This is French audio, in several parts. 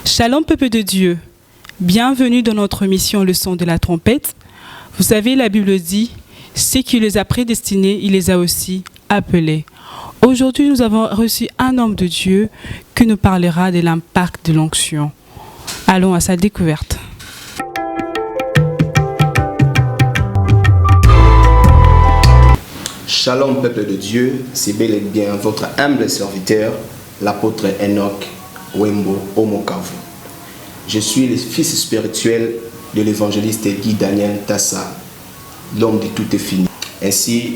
Shalom peuple de Dieu, bienvenue dans notre mission Le son de la trompette. Vous savez, la Bible dit, ceux qui les a prédestinés, il les a aussi appelés. Aujourd'hui, nous avons reçu un homme de Dieu qui nous parlera de l'impact de l'onction. Allons à sa découverte. Shalom peuple de Dieu, c'est bel et bien votre humble serviteur, l'apôtre Enoch Wembo Omokavu. Je suis le fils spirituel de l'évangéliste Guy Daniel Tassa, l'homme de tout est fini. Ainsi,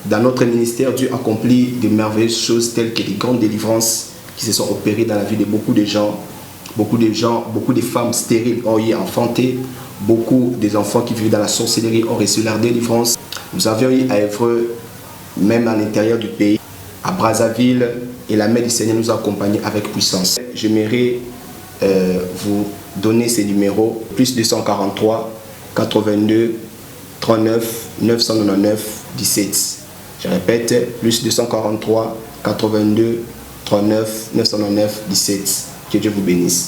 dans notre ministère, Dieu accomplit de merveilleuses choses telles que des grandes délivrances qui se sont opérées dans la vie de beaucoup de gens. Beaucoup de femmes stériles ont eu enfanté. Beaucoup des enfants qui vivent dans la sorcellerie ont reçu leur délivrance. Nous avions eu à Évreux, même à l'intérieur du pays, à Brazzaville, et la main du Seigneur nous a accompagnés avec puissance. J'aimerais vous donner ces numéros, plus 243 82 39 999 17. Je répète, plus 243 82 39 999 17. Que Dieu vous bénisse.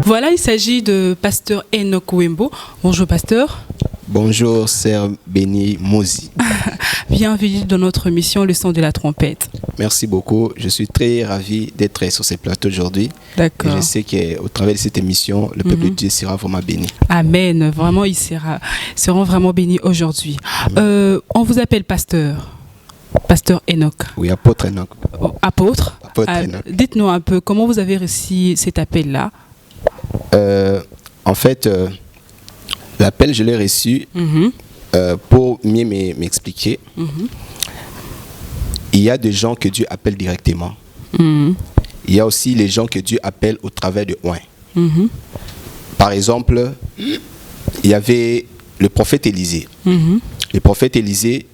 Voilà, il s'agit de pasteur Enoch Wembo. Bonjour pasteur. Bonjour, sœur Béni Mozi. Bienvenue dans notre mission Le son de la trompette. Merci beaucoup. Je suis très ravi d'être sur ce plateau aujourd'hui. D'accord. Et je sais qu'au travers de cette émission, le peuple de Dieu sera vraiment béni. Amen. Vraiment, ils seront vraiment bénis aujourd'hui. On vous appelle pasteur. Pasteur Enoch. Oui, apôtre Enoch. Apôtre. Enoch. Dites-nous un peu comment vous avez reçu cet appel-là. En fait, l'appel, je l'ai reçu pour mieux m'expliquer. Il y a des gens que Dieu appelle directement. Il y a aussi les gens que Dieu appelle au travers de oint. Par exemple, il y avait le prophète Élisée. Le prophète Élisée,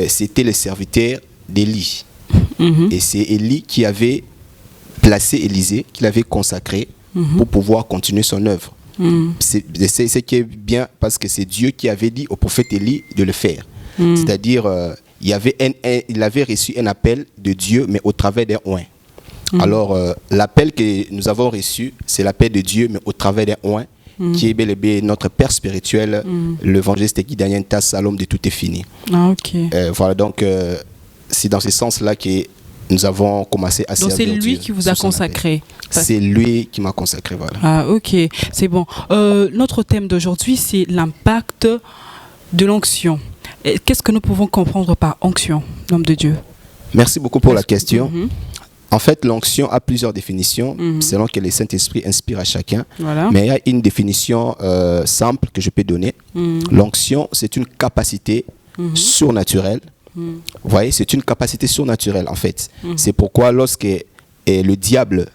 c'était le serviteur d'Élie. Et c'est Élie qui avait placé Élisée, qui l'avait consacré pour pouvoir continuer son œuvre. C'est ce qui est bien parce que c'est Dieu qui avait dit au prophète Élie de le faire. C'est-à-dire, il avait reçu un appel de Dieu, mais au travers d'un oint. Alors, l'appel que nous avons reçu, c'est l'appel de Dieu, mais au travers d'un oint, qui est bel et bien notre Père spirituel, l'évangéliste Guy Daniel Tassa, l'homme de tout est fini. Ah, ok. Voilà, donc, c'est dans ce sens-là que nous avons commencé à servir Dieu. Donc c'est lui qui vous a consacré. C'est lui qui m'a consacré, voilà. Ah, ok, c'est bon. Notre thème d'aujourd'hui, c'est l'impact de l'onction. Qu'est-ce que nous pouvons comprendre par onction, l'homme de Dieu? Merci beaucoup pour la question. En fait, l'onction a plusieurs définitions, selon que le Saint-Esprit inspire à chacun. Voilà. Mais il y a une définition simple que je peux donner. L'onction, c'est une capacité surnaturelle. Vous voyez, c'est une capacité surnaturelle en fait. C'est pourquoi lorsque le diable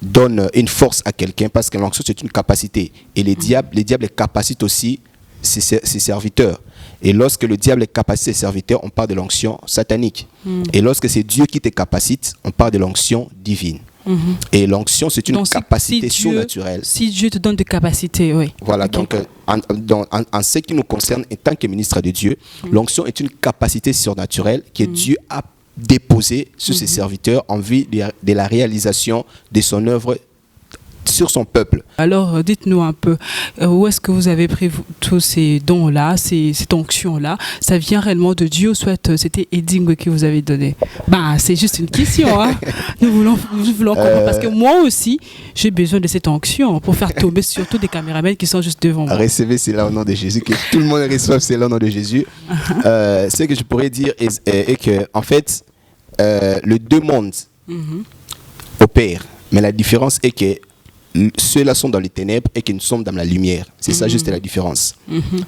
donne une force à quelqu'un, parce que l'onction c'est une capacité, et le diable capacite aussi ses serviteurs. Et lorsque le diable capacite ses serviteurs, on parle de l'onction satanique. Et lorsque c'est Dieu qui te capacite, on parle de l'onction divine. Et l'onction, c'est une capacité surnaturelle. Si Dieu te donne des capacités, oui. Voilà, donc en ce qui nous concerne, en tant que ministre de Dieu, l'onction est une capacité surnaturelle que Dieu a déposée sur ses serviteurs en vue de la réalisation de son œuvre sur son peuple. Alors, dites-nous un peu, où est-ce que vous avez pris tous ces dons-là, cette onction-là? Ça vient réellement de Dieu ou soit c'était Edingue qui vous avait donné? C'est juste une question. Hein. Nous voulons comprendre. Parce que moi aussi, j'ai besoin de cette onction pour faire tomber surtout des caméramans qui sont juste devant moi. Recevez cela au nom de Jésus, que tout le monde reçoive cela au nom de Jésus. Ce que je pourrais dire est que, en fait, les deux mondes opèrent. Mais la différence est que ceux-là sont dans les ténèbres et que nous sommes dans la lumière. C'est ça juste la différence.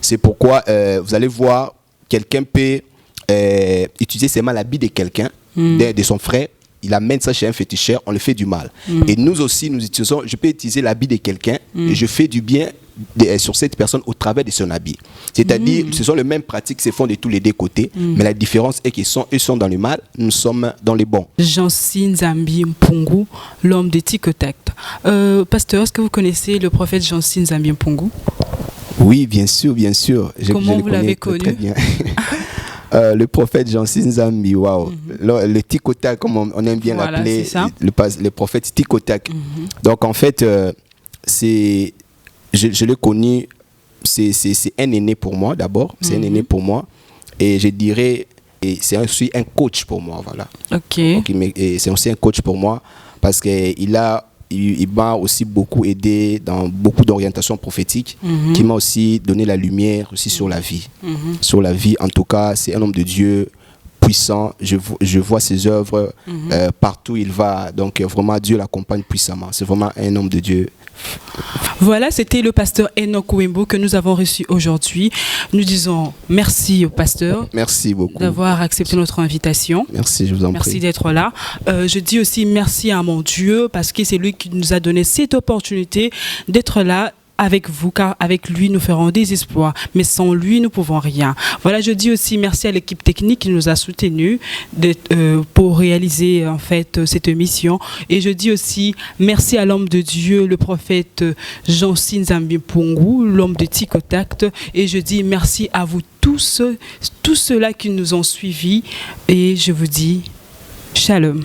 C'est pourquoi vous allez voir, quelqu'un peut utiliser seulement l'habit de quelqu'un, de son frère, il amène ça chez un féticheur, on le fait du mal. Et nous aussi, nous utilisons, je peux utiliser l'habit de quelqu'un et je fais du bien sur cette personne au travers de son habit. C'est-à-dire, ce sont les mêmes pratiques qui se font de tous les deux côtés, mais la différence est qu'ils sont dans le mal, nous sommes dans le bon. Jansi Nzambi Mpungu, l'homme de Tikotek. Pasteur, est-ce que vous connaissez le prophète Jansi Nzambi Mpungu? Oui, bien sûr, bien sûr. Comment vous l'avez connu? Très bien. Le prophète Jansin Nzambi, waouh. Le Tikotak, comme on aime bien l'appeler, le prophète Tikotak. Donc en fait, je l'ai connu, c'est un aîné pour moi d'abord, c'est un aîné pour moi. Et je dirais, c'est aussi un coach pour moi, voilà. Et c'est aussi un coach pour moi parce qu'il m'a aussi beaucoup aidé dans beaucoup d'orientations prophétiques, qui m'a aussi donné la lumière aussi sur la vie. Sur la vie, en tout cas, c'est un homme de Dieu puissant. Je vois ses œuvres partout où il va. Donc vraiment, Dieu l'accompagne puissamment. C'est vraiment un homme de Dieu. Voilà, c'était le pasteur Enoch Wembo que nous avons reçu aujourd'hui. Nous disons merci au pasteur. Merci beaucoup. D'avoir accepté notre invitation. Merci, je vous en prie. Merci d'être là. Je dis aussi merci à mon Dieu parce que c'est lui qui nous a donné cette opportunité d'être là avec vous, car avec lui, nous ferons des exploits, mais sans lui, nous ne pouvons rien. Voilà, je dis aussi merci à l'équipe technique qui nous a soutenus pour réaliser en fait cette mission. Et je dis aussi merci à l'homme de Dieu, le prophète Jansin Nzambi Pongu, l'homme de Tikotak. Et je dis merci à vous tous ceux-là qui nous ont suivis. Et je vous dis shalom.